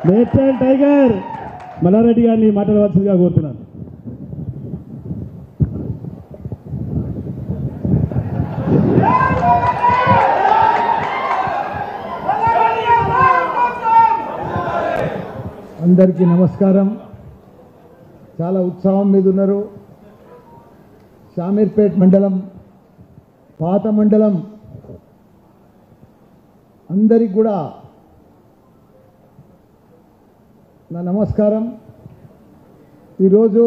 Medchal tiger Mallareddy గారిని మాట్లాడవలసిందిగా కోరుతున్నాను. అందరికీ నమస్కారం. చాలా ఉత్సాహం మీద ఉన్నారు. షామీర్పేట్ మండలం, పాత మండలం అందరికి కూడా నా నమస్కారం. ఈరోజు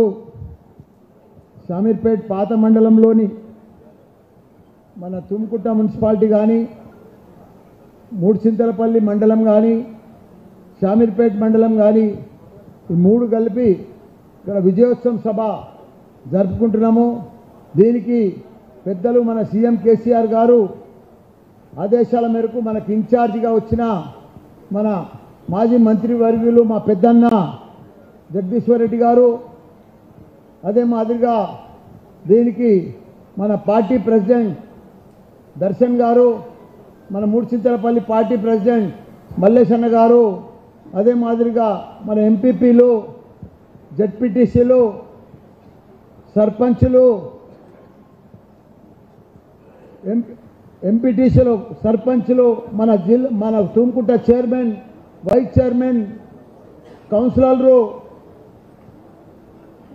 షామీర్పేట్ పాత మండలంలోని మన తుమ్కుట్ట మున్సిపాలిటీ కానీ, మూడుచింతలపల్లి మండలం కానీ, షామీర్పేట్ మండలం కానీ ఈ మూడు కలిపి ఇక్కడ విజయోత్సవం సభ జరుపుకుంటున్నాము. దీనికి పెద్దలు మన సీఎం కేసీఆర్ గారు ఆదేశాల మేరకు మనకు ఇన్ఛార్జిగా వచ్చిన మన మాజీ మంత్రివర్యులు మా పెద్దన్న జగదీశ్వర్ రెడ్డి గారు, అదే మాదిరిగా దీనికి మన పార్టీ ప్రెసిడెంట్ దర్శన్ గారు, మన మూడుచింతలపల్లి పార్టీ ప్రెసిడెంట్ మల్లేశన్న గారు, అదే మాదిరిగా మన ఎంపీపీలు, జడ్పీటీసీలు, సర్పంచులు, ఎంపీటీసీలు, సర్పంచులు, మన తుమ్కుట్ట చైర్మన్, వైస్ చైర్మన్, కౌన్సిలర్లు,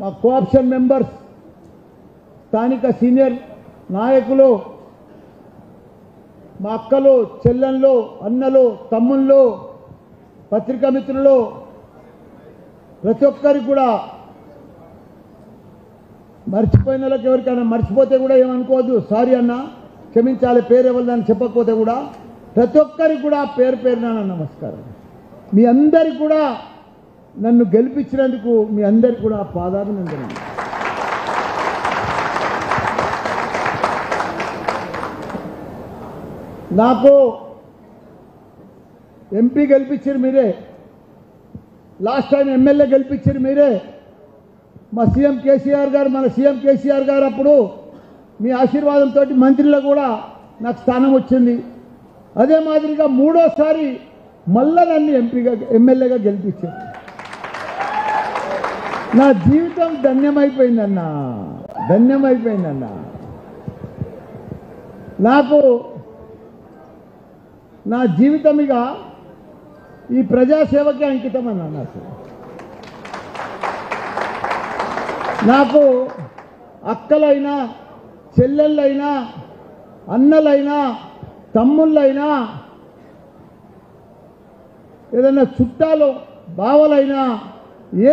మా కోఆప్షన్ మెంబర్స్, స్థానిక సీనియర్ నాయకులు, మా అక్కలు, చెల్లెళ్ళు, అన్నలు, తమ్ముళ్ళు, పత్రికా మిత్రులు, ప్రతి ఒక్కరికి కూడా, మర్చిపోయిన వాళ్ళకి ఎవరికైనా మర్చిపోతే కూడా ఏమనుకోవద్దు, సారీ అన్న క్షమించాలి, పేరు ఎవరిదని చెప్పకపోతే కూడా ప్రతి ఒక్కరికి కూడా పేరు పేరున నమస్కారం. మీ అందరికి కూడా నన్ను గెలిపించినందుకు మీ అందరికి కూడా పాదాభినందనలు. నాకు ఎంపీ గెలిపించారు మీరే, లాస్ట్ టైం ఎమ్మెల్యే గెలిపించారు మీరే. మా సీఎం కేసీఆర్ గారు, మన సీఎం కేసీఆర్ గారు అప్పుడు మీ ఆశీర్వాదంతో మంత్రిలో కూడా నాకు స్థానం వచ్చింది. అదే మాదిరిగా మూడోసారి మళ్ళా నన్ను ఎమ్మెల్యేగా గెలిపించారు. నా జీవితం ధన్యమైపోయిందన్న, ధన్యమైపోయిందన్న. నాకు నా జీవితం ఇక ఈ ప్రజాసేవకి అంకితం అన్న. నాకు అక్కలైనా, చెల్లెళ్ళైనా, అన్నలైనా, తమ్ముళ్ళైనా, ఏదైనా చుట్టాలు, బావలైనా,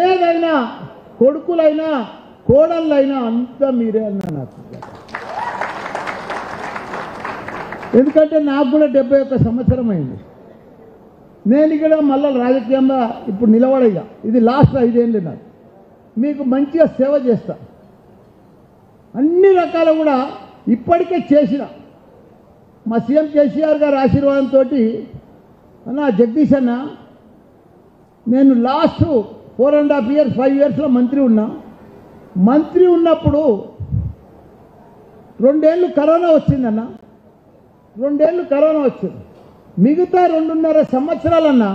ఏదైనా, కొడుకులైనా, కోడళ్ళైనా అంతా మీరే అన్నా నాకు. ఎందుకంటే నాకు కూడా 71 సంవత్సరం అయింది. నేను ఇక్కడ మళ్ళీ రాజకీయంగా ఇప్పుడు నిలబడగా ఇది లాస్ట్ 5 ఏళ్ళు. నాకు మీకు మంచిగా సేవ చేస్తా, అన్ని రకాల కూడా ఇప్పటికే చేసిన. మా సీఎం కేసీఆర్ గారి ఆశీర్వాదంతో అన్న జగదీష్ అన్న, నేను లాస్ట్ 4.5 years 5 yearsలో మంత్రి ఉన్నా. మంత్రి ఉన్నప్పుడు 2 ఏళ్ళు కరోనా వచ్చిందన్న, 2 ఏళ్ళు కరోనా వచ్చింది. మిగతా 2.5 సంవత్సరాలన్నా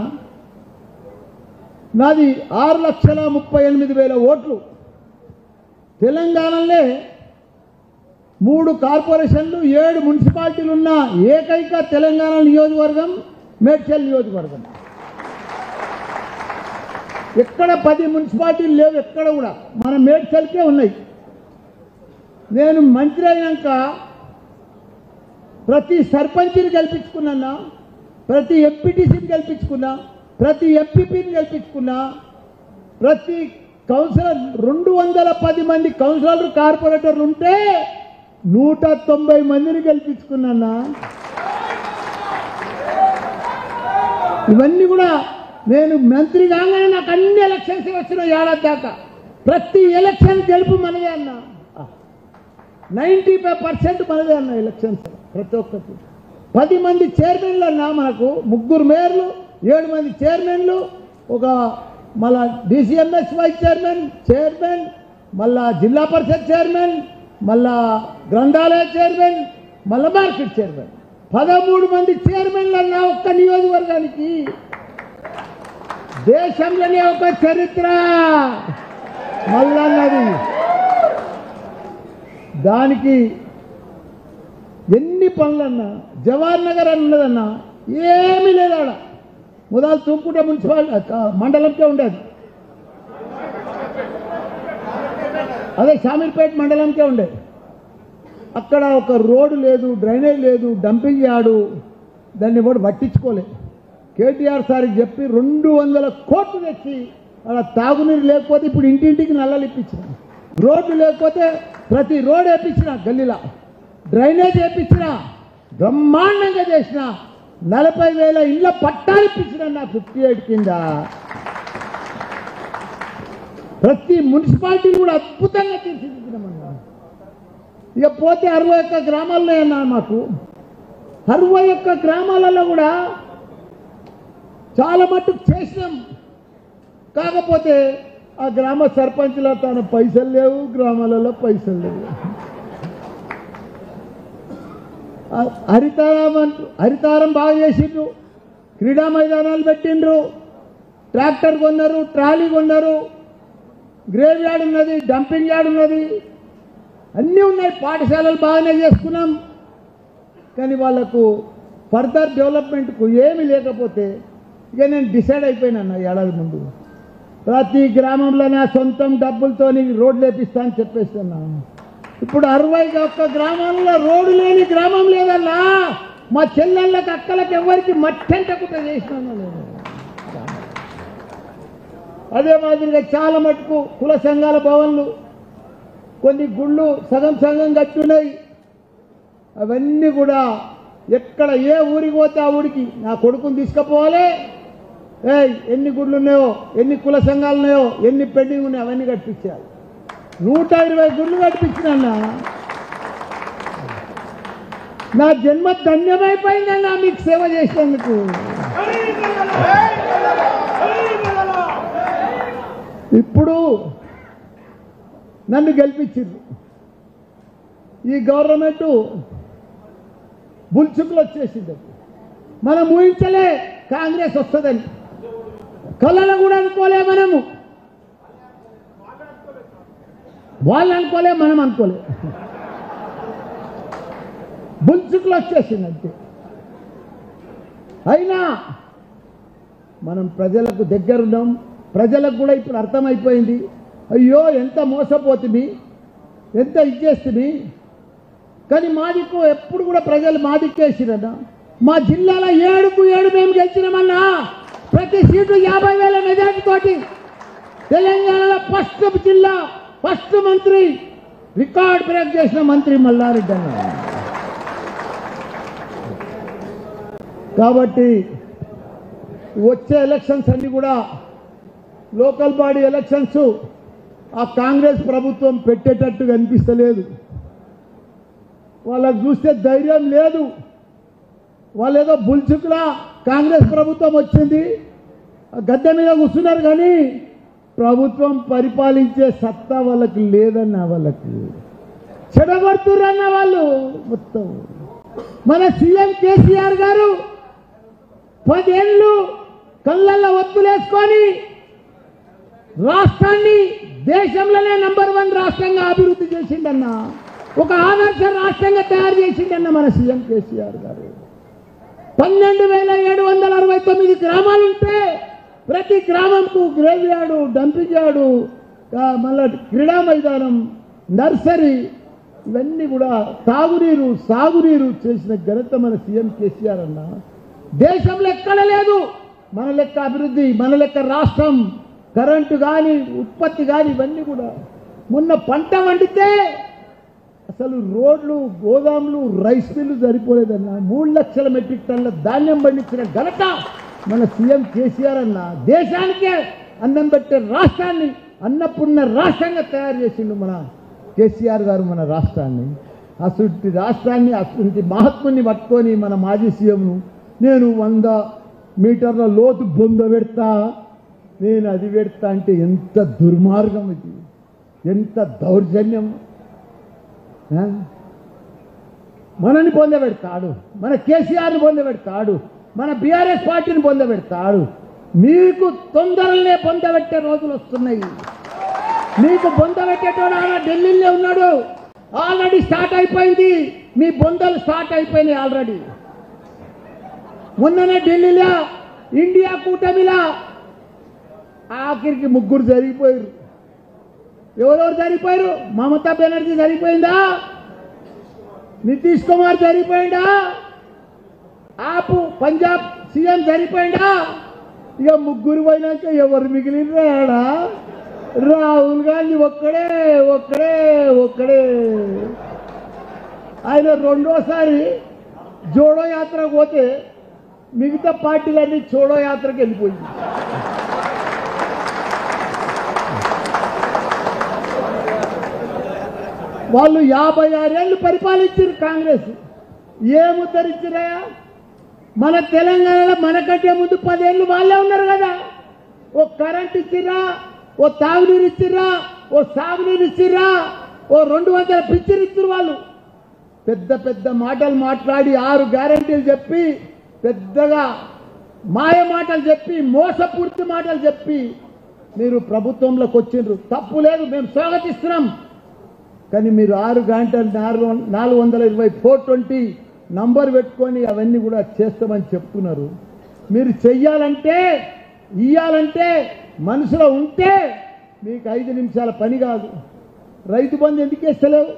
నాది 6,38,000 ఓట్లు. తెలంగాణలో 3 కార్పొరేషన్లు 7 మున్సిపాలిటీలు ఉన్న ఏకైక తెలంగాణ నియోజకవర్గం మేడ్చల్ నియోజకవర్గం. ఎక్కడ 10 మున్సిపాలిటీలు లేవు, ఎక్కడ కూడా మన మేడ్చల్కే ఉన్నాయి. నేను మంత్రి అయినాక ప్రతి సర్పంచ్ని గెలిపించుకున్నా, ప్రతి ఎంపీటీసీని గెలిపించుకున్నా, ప్రతి ఎంపీపీని గెలిపించుకున్నా, ప్రతి కౌన్సిలర్ 210 మంది కౌన్సిలర్లు, కార్పొరేటర్లు ఉంటే 190 మందిని గెలిపించుకున్నా. ఇవన్నీ కూడా నేను మంత్రి కాగానే నాకు అన్ని ఎలక్షన్స్ వచ్చిన ఏడాది దాకా ప్రతి ఎలక్షన్ గెలుపు మనదే అన్న. 95% మనదే అన్న ఎలక్షన్స్. ప్రతి ఒక్కరికి 10 మంది చైర్మన్లు అన్నా, మనకు 3 మేయర్లు, 7 మంది చైర్మన్లు, ఒక మళ్ళా డిసిఎంఎస్ వైస్ చైర్మన్, మళ్ళా జిల్లా పరిషత్ చైర్మన్, మళ్ళా గ్రంథాలయ చైర్మన్, మళ్ళా మార్కెట్ చైర్మన్, 13 మంది చైర్మన్లు అన్నా ఒక్క నియోజకవర్గానికి. దేశంలోనే ఒక చరిత్ర మల్లన్నది. దానికి ఎన్ని పనులన్నా, జవహర్ నగర్ అని ఉన్నదన్నా ఏమీ లేదు ఆడ. మొదలు తూపుకుంట మండలంకే ఉండేది, అదే షామీర్పేట మండలంకే ఉండేది. అక్కడ ఒక రోడ్డు లేదు, డ్రైనేజ్ లేదు, డంపింగ్ యార్డు, దాన్ని కూడా పట్టించుకోలేదు. కేటీఆర్ సార్కి చెప్పి 200 కోట్లు తెచ్చి అలా తాగునీరు లేకపోతే ఇప్పుడు ఇంటింటికి నల్లలు ఇప్పించిన, రోడ్లు లేకపోతే ప్రతి రోడ్ వేయించిన, గల్లీలా డ్రైనేజ్ వేయించిన, బ్రహ్మాండంగా చేసిన, 40,000 ఇళ్ళ పట్టాలు ఇప్పించిన నా 58 కింద. ప్రతి మున్సిపాలిటీని కూడా అద్భుతంగా తీర్చిదిద్దినామన్నా. ఇక పోతే 61 గ్రామాల్లో అన్నా మాకు 61 గ్రామాలలో కూడా చాలా మట్టుకు చేసినాం. కాకపోతే ఆ గ్రామ సర్పంచ్లో తన పైసలు లేవు, గ్రామాలలో పైసలు లేవు. హరితారం బాగా చేసిండ్రు, క్రీడా మైదానాలు పెట్టిండ్రు, ట్రాక్టర్ కొన్నారు, ట్రాలీ కొన్నారు, గ్రేవ్ యార్డ్ ఉన్నది, డంపింగ్ యార్డ్ ఉన్నది, అన్నీ ఉన్నాయి. పాఠశాలలు బాగానే చేసుకున్నాం. కానీ వాళ్ళకు ఫర్దర్ డెవలప్మెంట్కు ఏమీ లేకపోతే ఇక నేను డిసైడ్ అయిపోయినా ఏడాది ముందు, ప్రతి గ్రామంలో నా సొంతం డబ్బులతో రోడ్లు వేపిస్తా అని చెప్పేస్తున్నా. ఇప్పుడు 61 గ్రామాల్లో రోడ్డు లేని గ్రామం లేదన్నా. మా చెల్లెళ్ళకి, అక్కలకి ఎవరికి మట్టెంటకుండా చేసినా లేదు. అదే మాదిరిగా చాలా మటుకు కుల సంఘాల భవన్లు, కొన్ని గుళ్ళు సగం సగం కట్టున్నాయి. అవన్నీ కూడా ఎక్కడ ఏ ఊరికి పోతే ఆ ఊరికి నా కొడుకుని తీసుకుపోవాలి. ఎన్ని గుళ్ళు ఉన్నాయో, ఎన్ని కుల సంఘాలు ఉన్నాయో, ఎన్ని పెండింగ్ ఉన్నాయో అవన్నీ కట్టించాలి. 120 గుళ్ళు కట్టించినా. నా జన్మ ధన్యమైపోయిందన్నా మీకు సేవ చేసినందుకు. ఇప్పుడు నన్ను గెలిపించింది ఈ గవర్నమెంట్, బుల్చుకులు వచ్చేసింది. మనం ఊహించలే కాంగ్రెస్ వస్తుందని, కళ్ళలో కూడా అనుకోలే. మనము వాళ్ళు అనుకోలే, మనం అనుకోలే. బుల్చుకులు వచ్చేసింది అంతే. అయినా మనం ప్రజలకు దగ్గరున్నాం. ప్రజలకు కూడా ఇప్పుడు అర్థమైపోయింది, అయ్యో ఎంత మోసపోతుంది, ఎంత ఇచ్చేస్తుంది. కానీ మాదిక్కు ఎప్పుడు కూడా ప్రజలు మాదిక్కేసిరన్నా. మా జిల్లాలో 7కు 7 మేము గెలిచినామన్నా. ప్రతి సీటు 50,000 మెజార్టీ తోటి తెలంగాణలో ఫస్ట్ జిల్లా, ఫస్ట్ మంత్రి, రికార్డ్ బ్రేక్ చేసిన మంత్రి మల్లారెడ్డి అన్న. కాబట్టి వచ్చే ఎలక్షన్స్ అన్ని కూడా లోకల్ బాడీ ఎలక్షన్స్ ఆ కాంగ్రెస్ ప్రభుత్వం పెట్టేటట్టుగా అనిపిస్తలేదు. వాళ్ళకు చూస్తే ధైర్యం లేదు. వాళ్ళు ఏదో బుల్చుకులా కాంగ్రెస్ ప్రభుత్వం వచ్చింది, గద్దె మీద కూర్చున్నారు, కానీ ప్రభుత్వం పరిపాలించే సత్తా వాళ్ళకి లేదన్న. వాళ్ళకి చెడగొడుతురన్న వాళ్ళు మొత్తం. మన సీఎం కేసీఆర్ గారు 10 ఏళ్ళు కళ్ళల్లో ఒత్తులేసుకొని రాష్ట్రాన్ని దేశంలోనే నంబర్ 1 రాష్ట్రంగా అభివృద్ధి చేసిండన్న. ఒక ఆదర్శ రాష్ట్రంగా తయారు చేసిండన్న మన సీఎం కేసీఆర్ గారు. 12,769 గ్రామాలుంటే ప్రతి గ్రామంకు గ్రేవ్ యార్డు, డంపింగ్ యార్డు, మళ్ళీ క్రీడా మైదానం, నర్సరీ, ఇవన్నీ కూడా తాగునీరు, సాగునీరు చేసిన ఘనత మన సీఎం కేసీఆర్ అన్న. దేశంలో ఎక్కడ లేదు మన లెక్క అభివృద్ధి, మన లెక్క రాష్ట్రం. కరెంటు కానీ, ఉత్పత్తి కానీ ఇవన్నీ కూడా. మొన్న పంట వండితే అసలు రోడ్లు, గోదాములు, రైస్ మిల్లు సరిపోలేదన్న. 3 లక్షల మెట్రిక్ టన్నుల ధాన్యం పండించిన ఘనత మన సీఎం కేసీఆర్ అన్న. దేశానికే అన్నం పెట్టే రాష్ట్రాన్ని అన్నపూర్ణ రాష్ట్రంగా తయారు చేసిండు మన కేసీఆర్ గారు మన రాష్ట్రాన్ని. అసలు రాష్ట్రాన్ని, అసలు మహాత్ముని పట్టుకొని మన మాజీ సీఎంను నేను 100 మీటర్ల లోతు బొంద పెడతా, నేను అది పెడతా అంటే ఎంత దుర్మార్గం ఇది, ఎంత దౌర్జన్యం. మనని పొందబెడతాడు, మన కేసీఆర్ని పొందబెడతాడు, మన బీఆర్ఎస్ పార్టీని పొందబెడతాడు. మీకు తొందరలే పొందబెట్టే రోజులు వస్తున్నాయి. మీకు బొందబెట్టేటోడు ఢిల్లీలో ఉన్నాడు, ఆల్రెడీ స్టార్ట్ అయిపోయింది. మీ బొందలు స్టార్ట్ అయిపోయినాయి ఆల్రెడీ. మొన్ననే ఢిల్లీలో ఇండియా కూటమిలా ఆఖరికి ముగ్గురు జరిగిపోయారు. ఎవరెవరు జరిగిపోయారు? మమతా బెనర్జీ జరిగిపోయిందా? నితీష్ కుమార్ జరిగిపోయిందా? ఆపు పంజాబ్ సీఎం జరిగిపోయిందా? ఇక ముగ్గురు పోయినాక ఎవరు మిగిలినరా? రాహుల్ గాంధీ ఒక్కడే ఒక్కడే ఒక్కడే. ఆయన రెండోసారి జోడో యాత్రకు పోతే మిగతా పార్టీలన్నీ చోడో యాత్రకు వెళ్ళిపోయింది. వాళ్ళు 56 ఏళ్ళు పరిపాలించారు కాంగ్రెస్. ఏం ఉద్ధరించిరా? మన తెలంగాణలో మనకంటే ముందు 10 ఏళ్ళు వాళ్ళే ఉన్నారు కదా. ఓ కరెంట్ ఇచ్చిర్రా, ఓ తాగునీరు ఇచ్చిర్రా, ఓ సాగునీరు ఇచ్చిర్రా, ఓ 200 పింఛన్ ఇచ్చిర్రు. వాళ్ళు పెద్ద పెద్ద మాటలు మాట్లాడి 6 గ్యారెంటీలు చెప్పి పెద్దగా మాయ మాటలు చెప్పి మోసపూర్తి మాటలు చెప్పి మీరు ప్రభుత్వంలోకి వచ్చిండ్రు. తప్పు లేదు, మేము స్వాగతిస్తున్నాం. కానీ మీరు 6 గంటలు 420 420 నంబర్ పెట్టుకొని అవన్నీ కూడా చేస్తామని చెప్తున్నారు. మీరు చెయ్యాలంటే ఇయ్యాలంటే మనసులో ఉంటే మీకు 5 నిమిషాల పని కాదు. రైతు బంధు ఎందుకు వేస్తలేవు?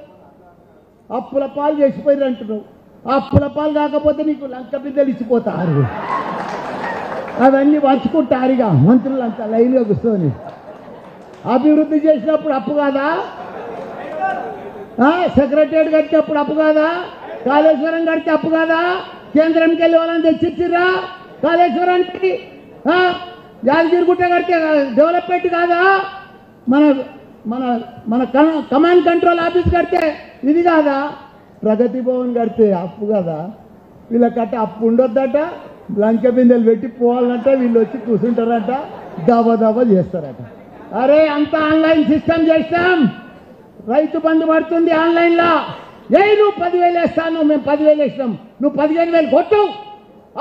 అప్పుల పాలు చేసిపోయారు అంటున్నావు. అప్పుల పాలు కాకపోతే నీకు లంక బిడ్డలు ఇచ్చిపోతారు. అవన్నీ పంచుకుంటారుగా మంత్రులంతా లైన్గా కూర్చొని. అభివృద్ధి చేసినప్పుడు అప్పు కాదా? సెక్రటరియట్ కట్టినప్పుడు అప్పు కాదా? కాళేశ్వరం కడితే అప్పు కాదా? కేంద్రంకి వెళ్ళి వాళ్ళని తెచ్చిచ్చిర్రా కాళేశ్వరానికి? యాదగిరిగుట్ట కడితే డెవలప్మెంట్ కాదా? మన మన మన కమాండ్ కంట్రోల్ ఆఫీస్ కడితే ఇది కాదా? ప్రగతి భవన్ కడితే అప్పు కదా? వీళ్ళకట్ట అప్పు ఉండొద్దట, లంక బిందెలు పెట్టి పోవాలంట, వీళ్ళు వచ్చి కూర్చుంటారట, దబా చేస్తారట. అరే అంతా ఆన్లైన్ సిస్టమ్ చేస్తాం, రైతు బంధు పడుతుంది ఆన్లైన్లో. నువ్వు 10,000 వేస్తాను, మేము 10,000 వేసినాం, నువ్వు 15,000 కొట్టు,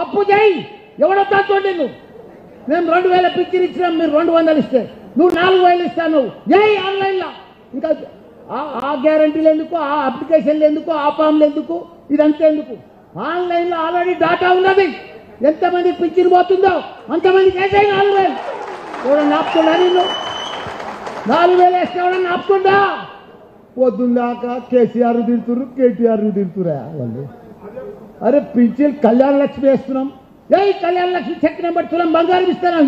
అప్పు చేయి, ఎవడొద్దా చూడండి. నువ్వు మేము 2,000 పిక్చర్ ఇచ్చినాం, మీరు 200 ఇస్తే నువ్వు 4,000 ఇస్తాను. ఆన్లైన్లో ఇంకా ఆ గ్యారంటీలు ఎందుకు? ఆ అప్లికేషన్లు ఎందుకు? ఆ ఫామ్లు ఎందుకు? ఇదంతా ఎందుకు? ఆన్లైన్లో ఆల్రెడీ డాటా ఉన్నది. ఎంతమంది పిక్చర్ పోతుందో అంతమందికి వేసాయి 4,000. ఎవడన్నా ఆపుతుందా? నిన్ను 4,000 వేస్తే ఎవడన్నా ఆపుతుందా? పొద్దుందాకా కేసీఆర్ తిడుతురు, కేటీఆర్ తిడుతురా వాళ్ళు. అరే పింఛన్ కళ్యాణ లక్ష్మి వేస్తున్నాం, కళ్యాణ లక్ష్మి చెక్ నెంబర్ తులం బంగారం ఇస్తున్నాం,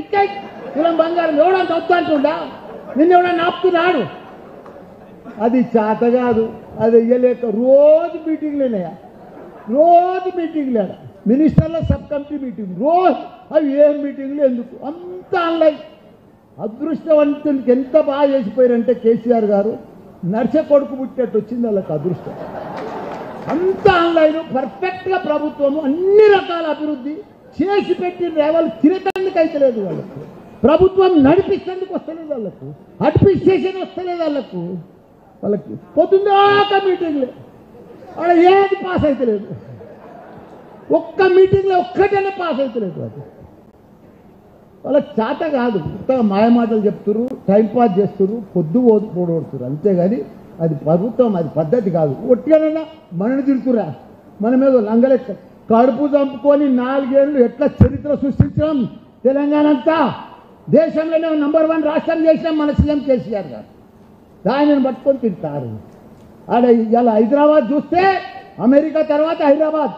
ఇక్కై తులం బంగారం ఎవడంత వద్దు అంటుండా? నిన్ను ఎవడన్నా ఆపుతున్నాడు? అది చేత కాదు, అది వెయ్యలేక రోజు మీటింగ్లేనాయా, రోజు మీటింగ్లే. మినిస్టర్ల సబ్ కమిటీ మీటింగ్ రోజు. అవి ఏం మీటింగ్లు ఎందుకు? అంత ఆన్లైన్. అదృష్టవంతునికి ఎంత బాగా చేసిపోయారంటే కేసీఆర్ గారు నర్స కొడుకు పుట్టినట్టు వచ్చింది వాళ్ళకి అదృష్టం. అంత ఆన్లైన్ పర్ఫెక్ట్గా ప్రభుత్వము అన్ని రకాల అభివృద్ధి చేసి పెట్టిన వాళ్ళు తిరగడానికి అయితే లేదు. వాళ్ళకు ప్రభుత్వం నడిపిస్తేందుకు వస్తలేదు, వాళ్ళకు అడ్మినిస్ట్రేషన్ వస్తలేదు, వాళ్ళకి పొద్దుందాకా మీటింగ్లే. వాళ్ళ ఏది పాస్ అయితే లేదు, ఒక్క మీటింగ్లో ఒక్కటైనా పాస్ అయితే లేదు. అది వాళ్ళకి చేత కాదు. కొత్తగా మాయమాటలు చెప్తున్నారు, టైంపాస్ చేస్తున్నారు, పొద్దు పోడొడుతున్నారు, అంతేగాని అది ప్రభుత్వం, అది పద్ధతి కాదు. ఒట్టిగానైనా మనని తిడుతురా, మన మీద లంగలెక్క కడుపు చంపుకొని 4 ఏళ్ళు ఎట్లా చరిత్ర సృష్టించడం. తెలంగాణ అంతా దేశంలోనే నంబర్ 1 రాష్ట్రం చేసినాం మన సీఎం కేసీఆర్ గారు. దానిని పట్టుకొని తింటారు. ఆడ ఇలా హైదరాబాద్ చూస్తే అమెరికా తర్వాత హైదరాబాద్.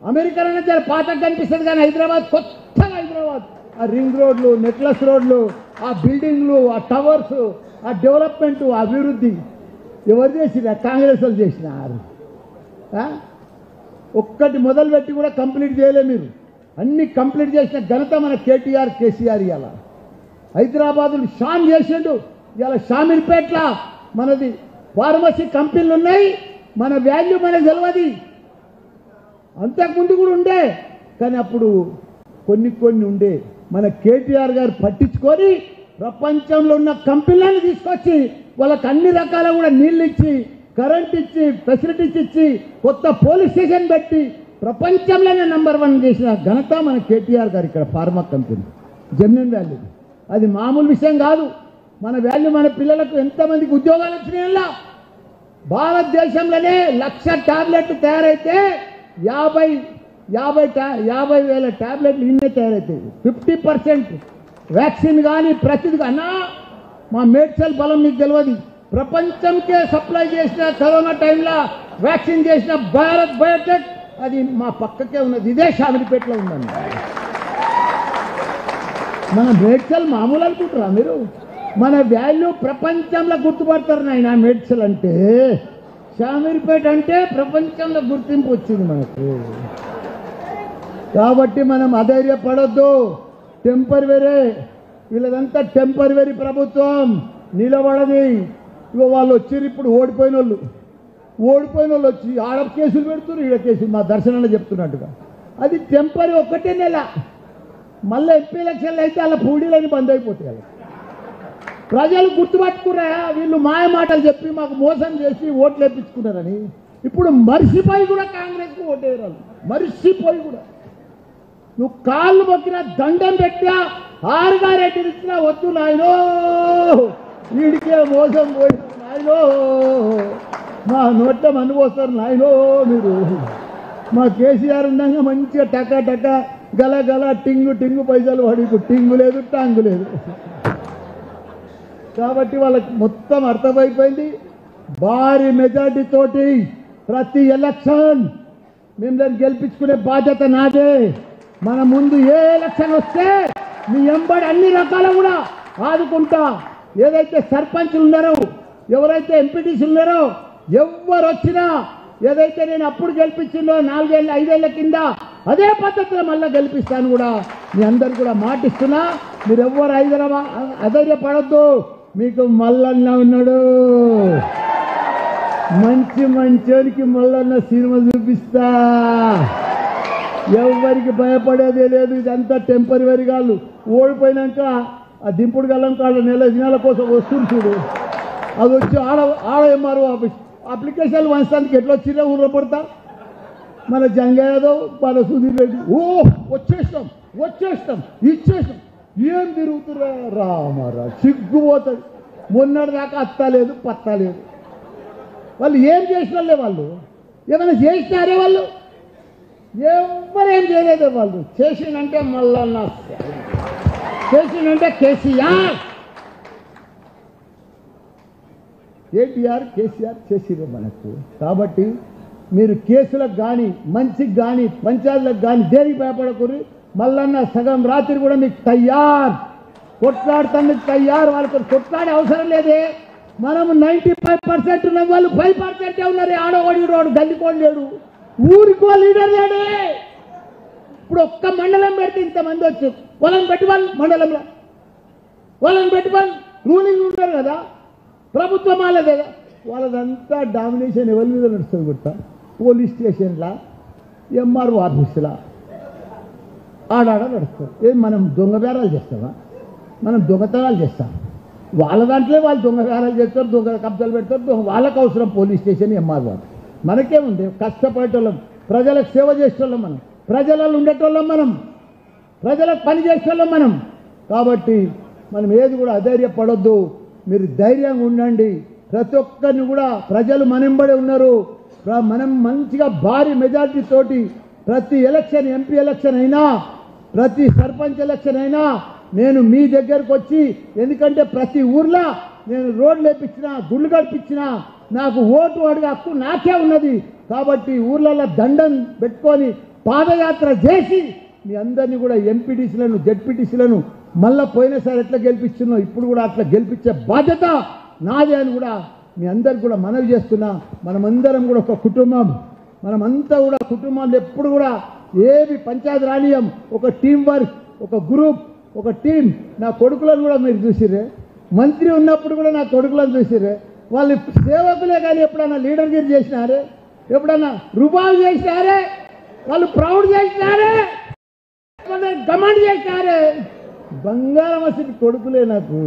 అమెరికాలోనే చాలా పాతగా కనిపిస్తుంది, కానీ హైదరాబాద్ కొత్తగా హైదరాబాద్. ఆ రింగ్ రోడ్లు, నెక్లెస్ రోడ్లు, ఆ బిల్డింగ్లు, ఆ టవర్స్, ఆ డెవలప్మెంట్, ఆ అభివృద్ధి ఎవరు చేసినా? కాంగ్రెస్ వాళ్ళు చేసినారు. ఒక్కటి మొదలుపెట్టి కూడా కంప్లీట్ చేయలే మీరు. అన్ని కంప్లీట్ చేసిన ఘనత మన కేటీఆర్ కేసీఆర్. ఇవాళ హైదరాబాదులు షాన్ చేసిండు. ఇవాళ షామీర్పేట్ల మనది ఫార్మసీ కంపెనీలు ఉన్నాయి. మన వాల్యూ మనకు తెలియదు. అంతకుముందు కూడా ఉండే, కానీ అప్పుడు కొన్ని ఉండే. మన కేటీఆర్ గారు పట్టించుకొని ప్రపంచంలో ఉన్న కంపెనీలను తీసుకొచ్చి వాళ్ళకి అన్ని రకాల కూడా నీళ్ళు ఇచ్చి, కరెంట్ ఇచ్చి, ఫెసిలిటీస్ ఇచ్చి, కొత్త పోలీస్ స్టేషన్ పెట్టి ప్రపంచంలోనే నంబర్ 1 చేసిన ఘనత మన కేటీఆర్ గారు. ఇక్కడ ఫార్మా కంపెనీ జెన్యున్ వాల్యూ. అది మామూలు విషయం కాదు. మన వాల్యూ మన పిల్లలకు ఎంతమందికి ఉద్యోగాలు వచ్చినాయో భారతదేశంలోనే 1,00,000 టాబ్లెట్లు తయారైతే 50,000 టాబ్లెట్లు ఇన్నే తయారవుతాయి. 50% వ్యాక్సిన్ కానీ ప్రతిది అన్నా మా మేడ్చల్ బలం మీకు తెలియదు. ప్రపంచంకే సప్లై చేసిన కరోనా టైంలో వ్యాక్సిన్ చేసిన భారత్ బయోటెక్ అది మా పక్కకే ఉన్నది. ఇదే షామిలిపేటలో ఉందండి. మన మేడ్చల్ మామూలు అనుకుంటారా మీరు? మన వాల్యూ ప్రపంచంలో గుర్తుపడతారు నాయన. మేడ్చల్ అంటే షామీర్పేట అంటే ప్రపంచంలో గుర్తింపు వచ్చింది మనకు. కాబట్టి మనం అధైర్యపడొద్దు. టెంపరవరీ, వీళ్ళదంతా టెంపరవరీ ప్రభుత్వం, నిలబడది. ఇగో వాళ్ళు వచ్చారు ఇప్పుడు ఓడిపోయిన వాళ్ళు వచ్చి ఆడ కేసులు పెడుతున్నారు, ఈడ కేసులు. మా దర్శనంలో చెప్తున్నట్టుగా అది టెంపరీ, ఒక్కటే నెల. మళ్ళీ ఎంపీ ఎలక్షన్లు అయితే అలా పూడీలని బంద్ అయిపోతాయి. అలా ప్రజలు గుర్తుపట్టుకున్నా వీళ్ళు మాయ మాటలు చెప్పి మాకు మోసం చేసి ఓట్లు వేయించుకున్నారని. ఇప్పుడు మర్చిపోయి కూడా కాంగ్రెస్కు ఓటేయరాలు. మర్చిపోయి కూడా నువ్వు కాళ్ళు మొక్కినా దండం పెట్టినా ఆరుగారెడ్డి ఇచ్చినా వద్దు నాయనో, వీడికే మోసం పోయి నాయనో, మా నోట్ల మన్ను పోస్తారు నాయనో మీరు. మా కేసీఆర్ ఉండగా మంచిగా టకా టకా గల గల టింగు పైసలు వాడి టింగు లేదు టాంగు లేదు. కాబట్టి వాళ్ళకి మొత్తం అర్థమైపోయింది. భారీ మెజార్టీ తోటి ప్రతి ఎలక్షన్ మేము దాన్ని గెలిపించుకునే బాధ్యత నాదే. మన ముందు ఏ ఎలక్షన్ వస్తే మీ ఎంబడి అన్ని రకాల కూడా ఆదుకుంటా. ఏదైతే సర్పంచ్లు ఉన్నారో, ఎవరైతే ఎంపీటీసీలు ఉన్నారో, ఎవరు వచ్చినా ఏదైతే నేను అప్పుడు గెలిపించిందో 4-5 ఏళ్ల కింద అదే పద్ధతిలో మళ్ళీ గెలిపిస్తాను కూడా మీ అందరు కూడా మాటిస్తున్నా. మీరు ఎవ్వరు అధైర్యపడొద్దు. మీకు మల్లన్న ఉన్నాడు. మంచోనికి మల్లన్న సినిమా చూపిస్తా. ఎవరికి భయపడేదే లేదు. ఇదంతా టెంపరవరీ కాదు. ఓడిపోయినాక ఆ దింపుడు గల్లం కాళ్ళ నెల దినాల కోసం వస్తుంది చూడు, అది వచ్చి ఆడ ఎంఆర్ఓ ఆఫీస్ అప్లికేషన్లు వంచడానికి ఎట్లా వచ్చినా ఊళ్ళో పడతా. మన జంగయాదవ్, మన సుధీర్ రెడ్డి వచ్చేస్తాం ఇచ్చేస్తాం. ఏం తిరుగుతురా రామారా, సిగ్గుపోతుంది. మొన్నటిదాకా అత్తలేదు పత్తలేదు. వాళ్ళు ఏం చేసినారే? వాళ్ళు ఏమైనా చేసినారే? వాళ్ళు ఎవరేం చేయలేదు. వాళ్ళు చేసిందంటే మల్లన్న, చేసిందంటే కేసీఆర్. కేటీఆర్ కేసీఆర్ చేసిరే మనకు. కాబట్టి మీరు కేసులకు కానీ మంచికి కానీ పంచాయతీలకు కానీ దేనికి భయపడకూరి. మల్లన్న సగం రాత్రి కూడా మీకు తయారు, కొట్లాడుతానికి తయారు. వాళ్ళతో కొట్లాడే అవసరం లేదే. మనము 95% ఉన్న వాళ్ళు 5% ఉన్నారు. ఆడవాడు గల్లికోడు లేడు, ఊరికో లీడర్ లేడే. ఇప్పుడు ఒక్క మండలం పెడితే ఇంతమంది వచ్చారు. వాళ్ళని పెట్టి వాళ్ళు మండలంలో వాళ్ళని పెట్టి వాళ్ళు రూలింగ్ ఉంటారు కదా, ప్రభుత్వం వాళ్ళదే కదా. వాళ్ళదంతా డామినేషన్ ఎవరి మీద నడుస్తుంది గుర్తా? పోలీస్ స్టేషన్లా, ఎంఆర్ఓ ఆఫీసులా ఆడ నడుస్తారు. ఏం మనం దొంగ బేరాలు చేస్తామా? మనం దొంగతనాలు చేస్తాం. వాళ్ళ దాంట్లో వాళ్ళు దొంగ బేరాలు చేస్తారు, దొంగ కబ్జాలు పెడతారు. వాళ్ళకు అవసరం పోలీస్ స్టేషన్, ఎంఆర్ఓ. మనకేముంది? కష్టపడేటోళ్ళం, ప్రజలకు సేవ చేసేటోళ్ళం మనం, ప్రజలలో ఉండేటోళ్ళం మనం, ప్రజలకు పని చేసేటోళ్ళం మనం. కాబట్టి మనం ఏది కూడా అధైర్యపడొద్దు. మీరు ధైర్యంగా ఉండండి. ప్రతి ఒక్కరిని కూడా ప్రజలు మనెంబడే ఉన్నారు. మనం మంచిగా భారీ మెజార్టీ తోటి ప్రతి ఎలక్షన్, ఎంపీ ఎలక్షన్ అయినా, ప్రతి సర్పంచ్ ఎలక్షన్ అయినా నేను మీ దగ్గరకు వచ్చి, ఎందుకంటే ప్రతి ఊర్లో నేను రోడ్లు వేపించినా, గుళ్ళు కట్టించినా, నాకు ఓటు అడిగే హక్కు నాకే ఉన్నది. కాబట్టి ఊర్లలో దండం పెట్టుకొని పాదయాత్ర చేసి మీ అందరినీ కూడా ఎంపీటీసీలను, జెడ్పీటీసీలను మళ్ళీ పోయినసారి ఎట్లా గెలిపించున్నో ఇప్పుడు కూడా అట్లా గెలిపించే బాధ్యత నాదే అని కూడా మీ అందరికి కూడా మనవి చేస్తున్నా. మనమందరం కూడా ఒక కుటుంబం. మనమంతా కూడా కుటుంబంలో ఎప్పుడు కూడా ఏవి పంచాయతీ రాణీయం, ఒక టీం వర్క్, ఒక గ్రూప్, ఒక టీం. నా కొడుకులను కూడా మీరు చూసిరే, మంత్రి ఉన్నప్పుడు కూడా నా కొడుకులను చూసిరే. వాళ్ళు సేవకులే కానీ ఎప్పుడన్నా లీడర్గిరి చేసినారే? ఎప్పుడన్నా రుబాబు చేసినారే? వాళ్ళు ప్రౌడ్ చేసినారే? కమాండ్ చేసినారే? బంగారం అసలు కొడుకులే నాకు.